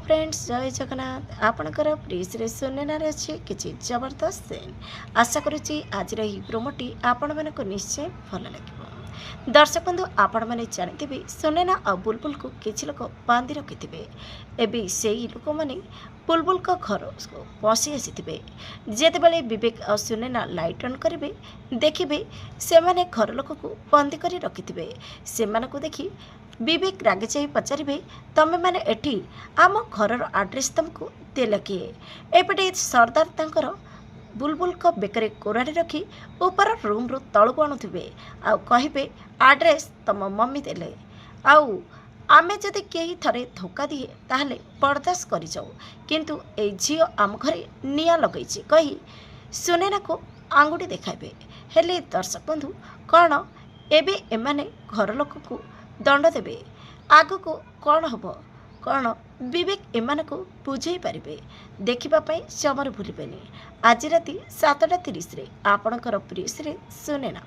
Friends जय जगन्नाथ आपणकर प्रिय सुनेनार अच्छे किसी जबरदस्त सीन आशा करुच्ची आज प्रोमोटी आपण मानक निश्चय भल लगे। दर्शक बंधु आपण मैंने जानी सुनेना और बुलबुल को किसी लोक बांधि रखि एवं से लोक मैंने बुलबुल का घर को पशि आसी जितेबाला विवेक और सुनेना लाइट ऑन करेंगे देखिए से मैंने घर लोक को बंदी कर रखि से देखी विवेक रागी जाई पचारे तमें मैंने एठी आम घर आड्रेस तुमको देल किए। एपटे सरदार तांकर बुलबुल को बेकरे कोरारे रखी ऊपर रूम रु तलू आणुवे आउ कहे आड्रेस तुम मम्मी देले आउ आमे जदि कहीं थरे धोखा दिए ताहले बर्दाश्त कर जाऊ किंतु ए झील आम घरे निया लगई कही सुनेना को आंगुठी देखाइबे। हेले दर्शक बंधु कौन एबे एमाने घर लोक को दंड देवे आग को कौन हम कौन विवेक एमान को बुझे पारे देखापी जमर भूलें। आज राति 7:30 आपणकर प्रिय सुनेना।